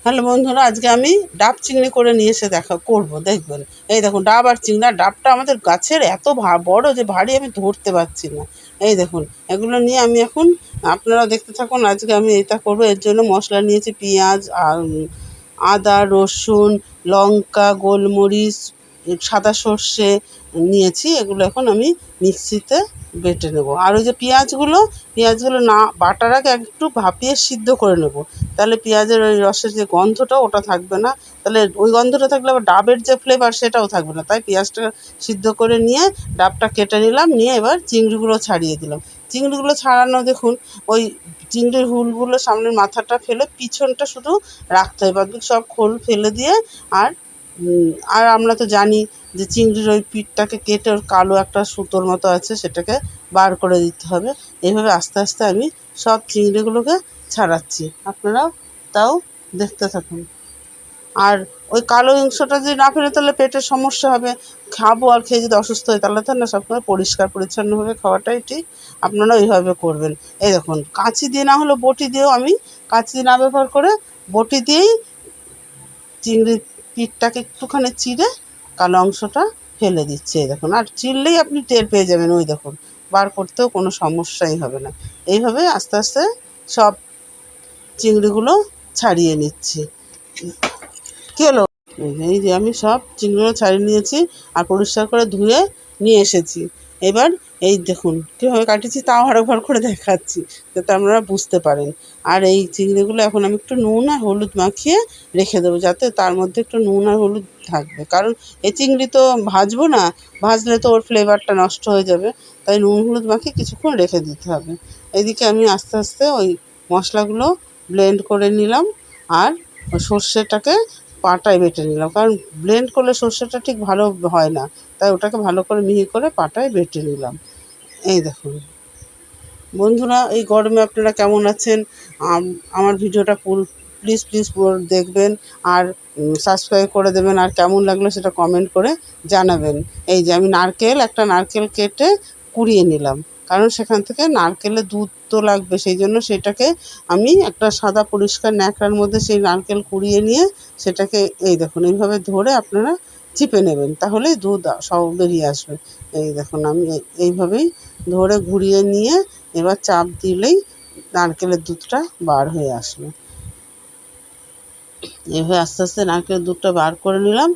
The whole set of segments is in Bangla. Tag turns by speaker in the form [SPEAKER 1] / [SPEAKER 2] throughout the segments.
[SPEAKER 1] হ্যালো বন্ধুরা, আজকে আমি ডাব চিংড়ি করে নিয়ে এসে দেখবেন। এই দেখুন, ডাব আর চিংড়া। ডাবটা আমাদের গাছের এত বড় যে ভারী, আমি ধরতে পারছি না। এই দেখুন, এগুলো নিয়ে আমি এখন, আপনারা দেখতে থাকুন। আজকে আমি এটা করবো। এর জন্য মশলা নিয়েছি পেঁয়াজ আর আদা, রসুন, লঙ্কা, গোলমরিচ, সাদা সর্ষে নিয়েছি। এগুলো এখন আমি মিক্সিতে বেটে নেব। আর ওই যে পেঁয়াজগুলো না বাটার আগে একটু ভাপিয়ে সিদ্ধ করে নেব। তাহলে পেঁয়াজের ওই রসের যে গন্ধটা, ওটা থাকবে না। তাহলে ওই গন্ধটা থাকলে আবার ডাবের যে ফ্লেভার, সেটাও থাকবে না। তাই পেঁয়াজটা সিদ্ধ করে নিয়ে ডাবটা কেটে নিলাম। নিয়ে এবার চিংড়িগুলো ছাড়িয়ে দিলাম। চিংড়িগুলো ছাড়ানো, দেখুন, ওই চিংড়ির হুলগুলো সামনের মাথাটা ফেলে পিছনটা শুধু রাখতে হয়। বাদ বাকি সব খোল ফেলে দিয়ে আর আমরা তো জানি যে চিংড়ির ওই পিঠটাকে কেটে ওর কালো একটা সুতোর মতো আছে, সেটাকে বার করে দিতে হবে। এইভাবে আস্তে আস্তে আমি সব চিংড়িগুলোকে ছাড়াচ্ছি। আপনারাও তাও দেখতে থাকুন। আর ওই কালো অংশটা যদি না ফেলে, তাহলে পেটের সমস্যা হবে। খাবো আর খেয়ে যদি অসুস্থ হয়, তাহলে তো না। সবসময় পরিষ্কার পরিচ্ছন্নভাবে খাওয়াটাই ঠিক। আপনারা ওইভাবে করবেন। এই দেখুন, কাঁচি দিয়ে না হলেও বটি দিয়েও, আমি কাঁচি না ব্যবহার করে বটি দিয়েই চিংড়ির পিঠটাকে একটুখানি চিড়ে কালো অংশটা ফেলে দিচ্ছে। এই দেখুন, আর চিড়লেই আপনি টের পেয়ে যাবেন। ওই দেখুন, বার করতেও কোনো সমস্যাই হবে না। এইভাবে আস্তে আস্তে সব চিংড়িগুলো ছাড়িয়ে নিচ্ছি। কী হলো? এই যে আমি সব চিংড়িগুলো ছাড়িয়ে নিয়েছি আর পরিষ্কার করে ধুয়ে নিয়ে এসেছি। এবার এই দেখুন কীভাবে কাটিয়েছি, তাও আরেকবার করে দেখাচ্ছি, যাতে আপনারা বুঝতে পারেন। আর এই চিংড়িগুলো এখন আমি একটু নুন আর হলুদ মাখিয়ে রেখে দেবো, যাতে তার মধ্যে একটু নুন আর হলুদ থাকবে। কারণ এই চিংড়ি তো ভাজবো না, ভাজলে তো ওর ফ্লেভারটা নষ্ট হয়ে যাবে। তাই নুন হলুদ মাখিয়ে কিছুক্ষণ রেখে দিতে হবে। এদিকে আমি আস্তে আস্তে ওই মশলাগুলো ব্লেন্ড করে নিলাম। আর সর্ষেটাকে পাটায় বেটে নিলাম, কারণ ব্লেন্ড করলে সর্ষেটা ঠিক ভালো হয় না। তাই ওটাকে ভালো করে মিহি করে পাটায় বেটে নিলাম। এই দেখুন বন্ধুরা, এই গরমে আপনারা কেমন আছেন? আমার ভিডিওটা প্লিজ প্লিজ পুরো দেখবেন। আর সাবস্ক্রাইব করে দেবেন। আর কেমন লাগলো সেটা কমেন্ট করে জানাবেন। এই যে আমি একটা নারকেল কেটে কুড়িয়ে নিলাম, কারণ সেখান থেকে নারকেলের দুধ তো লাগবে। সেই জন্য সেটাকে আমি একটা সাদা পরিষ্কার ন্যাকড়ার মধ্যে সেই নারকেল কুড়িয়ে নিয়ে সেটাকে, এই দেখুন, এইভাবে ধরে আপনারা চিপে নেবেন, তাহলেই দুধ সব বেরিয়ে আসবে। এই দেখুন, আমি এইভাবেই ধরে ঘুরিয়ে নিয়ে এবার চাপ দিলেই নারকেলের দুধটা বার হয়ে আসবে। এভাবে আস্তে আস্তে নারকেলের দুধটা বার করে নিলাম।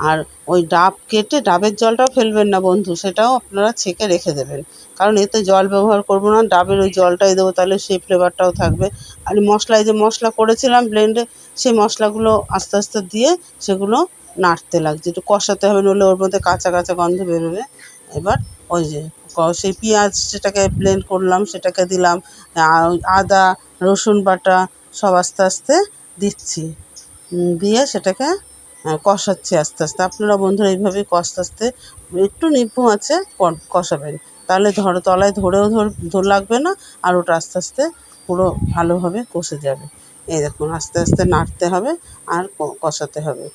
[SPEAKER 1] আর ওই ডাব কেটে, ডাবের জলটাও ফেলবেন না বন্ধু, সেটাও আপনারা ছেঁকে রেখে দেবেন। কারণ এতে জল ব্যবহার করবো না, ডাবের ওই জলটাই দেবো, তাহলে সেই ফ্লেভারটাও থাকবে। আর এই যে মশলা করেছিলাম ব্লেন্ডে, সেই মশলাগুলো আস্তে আস্তে দিয়ে সেগুলো নাড়তে লাগছে, একটু কষাতে হবে, নইলে ওর মধ্যে কাঁচা কাঁচা গন্ধ বেরোবে। এবার ওই যে সেই পেঁয়াজ যেটাকে ব্লেন্ড করলাম সেটাকে দিলাম। আদা, রসুন বাটা সব আস্তে আস্তে দিচ্ছি, দিয়ে সেটাকে কষাচ্ছি আস্তে আস্তে। আপনারা বন্ধুরা এইভাবেই কষতে আস্তে একটু নিভু আছে কষাবেন, তাহলে তলায় ধর লাগবে না। আর ওটা আস্তে আস্তে পুরো ভালোভাবে কষে যাবে। এই দেখুন, আস্তে আস্তে নাড়তে হবে আর কষাতে হবে।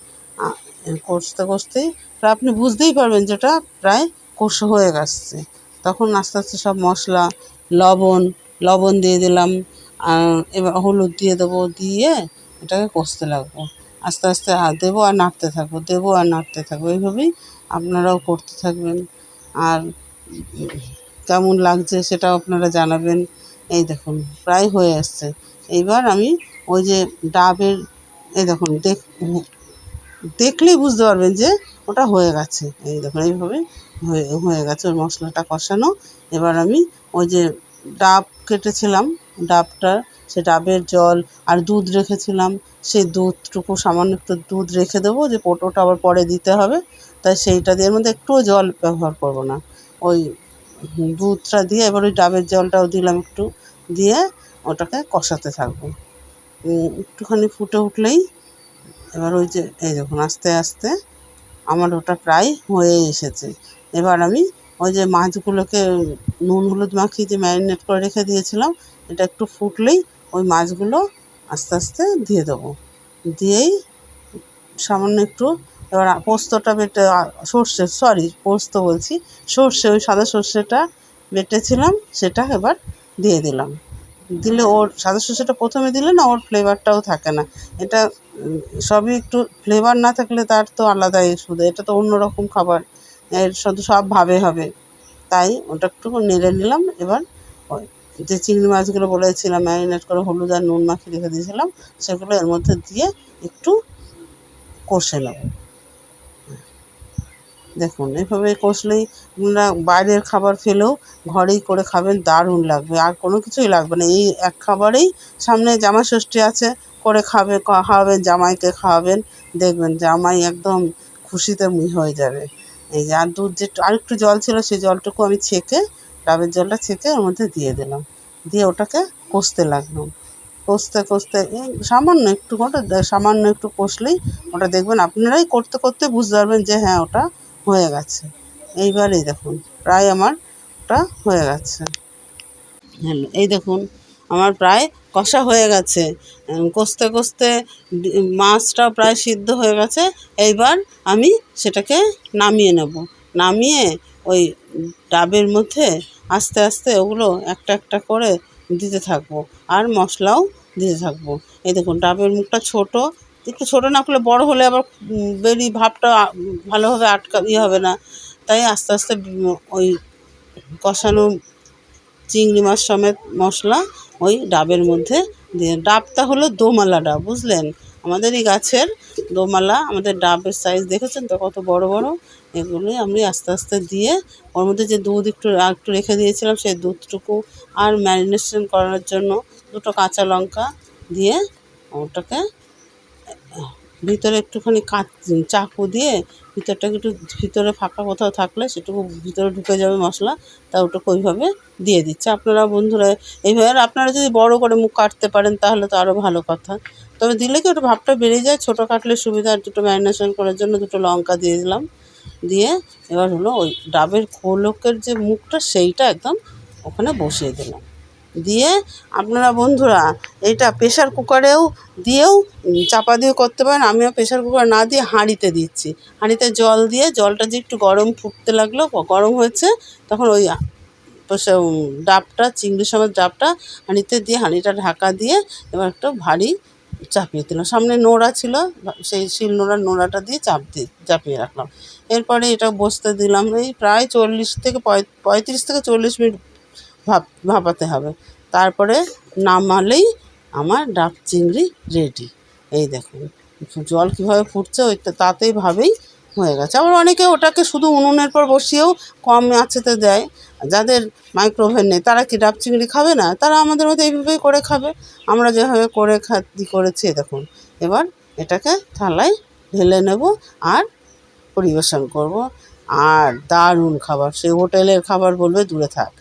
[SPEAKER 1] কষতে কষতেই প্রায় আপনি বুঝতেই পারবেন যে ওটা প্রায় কষা হয়ে গেছে। তখন আস্তে আস্তে সব মশলা, লবণ দিয়ে দিলাম। এবার হলুদ দিয়ে দেবো, দিয়ে এটাকে কষতে লাগবো। আস্তে আস্তে দেবো আর নাড়তে থাকবো। এইভাবেই আপনারাও করতে থাকবেন। আর কেমন লাগছে সেটাও আপনারা জানাবেন। এই দেখুন, প্রায় হয়ে আসছে। এইবার আমি ওই যে ডাবের, এই দেখুন, দেখলেই বুঝতে পারবেন যে ওটা হয়ে গেছে। এই দেখুন, এইভাবে হয়ে গেছে ওই মশলাটা কষানো। এবার আমি ওই যে ডাব কেটেছিলাম, সে ডাবের জল আর দুধ রেখেছিলাম, সেই দুধটুকু, সামান্য একটু দুধ রেখে দেবো, যে ওটা আবার পরে দিতে হবে। তাই সেইটা দিয়ে, এর মধ্যে একটুও জল ব্যবহার করব না। ওই দুধটা দিয়ে এবার ওই ডাবের জলটাও দিলাম একটু, দিয়ে ওটাকে কষাতে থাকবো। একটুখানি ফুটে উঠলেই এবার ওই যে, এই দেখুন, আস্তে আস্তে আমার ওটা প্রায় হয়ে এসেছে। এবার আমি ওই যে মাছগুলোকে নুন হলুদ মাখিয়ে যে ম্যারিনেট করে রেখে দিয়েছিলাম, এটা একটু ফুটলেই ওই মাছগুলো আস্তে আস্তে দিয়ে দেবো। দিয়েই সামান্য একটু, এবার পোস্তটা বেটে, সর্ষে, ওই সাদা সর্ষেটা বেটেছিলাম, সেটা এবার দিয়ে দিলাম। দিলে ওর সাদা সর্ষেটা প্রথমে দিলে না ওর ফ্লেভারটাও থাকে না। এটা সবই একটু ফ্লেভার না থাকলে তার তো আলাদাই শুধু, এটা তো অন্যরকম খাবার, এর সাথে সব ভাবে হবে। তাই ওটা একটু নেড়ে নিলাম। এবার ওই যে চিংড়ি মাছগুলো বলেছিলাম ম্যারিনেট করে হলুদ আর নুন মাখিয়ে রেখে দিয়েছিলাম, সেগুলো এর মধ্যে দিয়ে একটু কষে নেব। দেখুন এভাবে কষলেই আপনারা বাইরের খাবার খেলেও ঘরেই করে খাবেন, দারুণ লাগবে। আর কোনো কিছুই লাগবে না, এই এক খাবারেই। সামনে জামাই ষষ্ঠী আছে, করে খাওয়াবেন জামাইকে, খাওয়াবেন, দেখবেন জামাই একদম খুশিতে হয়ে যাবে। এই যে আর দুধ যে আরেকটু জল ছিল, সেই জলটুকু আমি ছেঁকে, ডাবের জলটা ছেঁকে ওর মধ্যে দিয়ে দিলাম, দিয়ে ওটাকে কষতে লাগলাম। কষতে কষতে এই সামান্য একটু, ওটা সামান্য একটু কষলেই ওটা দেখবেন আপনারাই করতে করতে বুঝতে পারবেন যে হ্যাঁ ওটা হয়ে গেছে। এইবারেই দেখুন প্রায় আমার ওটা হয়ে গেছে। হ্যালো, এই দেখুন আমার প্রায় কষা হয়ে গেছে। কষতে কষতে মাছটাও প্রায় সিদ্ধ হয়ে গেছে। এইবার আমি সেটাকে নামিয়ে নেব। নামিয়ে ওই ডাবের মধ্যে আস্তে আস্তে ওগুলো একটা একটা করে দিতে থাকবো, আর মশলাও দিতে থাকবো। এই দেখুন ডাবের মুখটা ছোট, একটু ছোট না করলে বড় হলে আবার ভাবটা ভালোভাবে হবে না। তাই আস্তে আস্তে ওই কষানো চিংড়ি মাছ সমেত মশলা ওই ডাবের মধ্যে দিয়ে, ডাবটা হলো দোমালা ডাব, বুঝলেন? আমাদের এই গাছের দোমালা, আমাদের ডাবের সাইজ দেখেছেন তো কত বড় বড়। এগুলোই আমি আস্তে আস্তে দিয়ে ওর মধ্যে যে দুধ একটু রেখে দিয়েছিলাম, সেই দুধটুকু আর ম্যারিনেশন করার জন্য দুটো কাঁচা লঙ্কা দিয়ে ওটাকে ভিতরে একটুখানি চাকু দিয়ে ভিতরটাকে একটু, ভিতরে ফাঁকা কোথাও থাকলে সেটুকু ভিতরে ঢুকে যাবে মশলা, তা ওটাকে ওইভাবে দিয়ে দিচ্ছে। আপনারা বন্ধুরা এইভাবে, আর আপনারা যদি বড় করে মুখ কাটতে পারেন তাহলে তো আরও ভালো কথা। তবে দিলে কি ওটা ভাবটা বেড়ে যায়, ছোটো কাটলে সুবিধা। আর দুটো ম্যারিনেশন করার জন্য দুটো লঙ্কা দিয়ে দিলাম। দিয়ে এবার হলো ওই ডাবের খোলকের যে মুখটা সেইটা একদম ওখানে বসিয়ে দিলাম। দিয়ে আপনারা বন্ধুরা এইটা প্রেশার কুকারেও দিয়েও চাপা দিয়ে করতে পারেন। আমিও প্রেশার কুকার না দিয়ে হাঁড়িতে দিচ্ছি। হাঁড়িতে জল দিয়ে, জলটা যে একটু গরম ফুটতে লাগলো, গরম হয়েছে, তখন ওই ডাবটা, চিংড়ি সমেত ডাবটা হাঁড়িতে দিয়ে, হাঁড়িটা ঢাকা দিয়ে এবার একটু ভারী চাপিয়ে দিলাম। সামনে নোড়া ছিল, সেই শিল নোড়াটা দিয়ে চাপিয়ে রাখলাম। এরপরে এটা বসতে দিলাম। এই প্রায় 35 থেকে 40 মিনিট ভাপাতে হবে। তারপরে নামালেই আমার ডাব চিংড়ি রেডি। এই দেখুন জল কীভাবে ফুটছে, তাতেই ভাবেই হয়ে গেছে। আবার অনেকে ওটাকে শুধু উনুনের পর বসিয়েও কম আঁচেতে দেয়। যাদের মাইক্রোওভেন নেই তারা কি ডাব চিংড়ি খাবে না? তারা আমাদের মতো এইভাবেই করে খাবে। আমরা যেভাবে করেছি দেখুন। এবার এটাকে থালায় ঢেলে নেব আর পরিবেশন করব। আর দারুণ খাবার, সে হোটেলের খাবার বলবে দূরে থাক।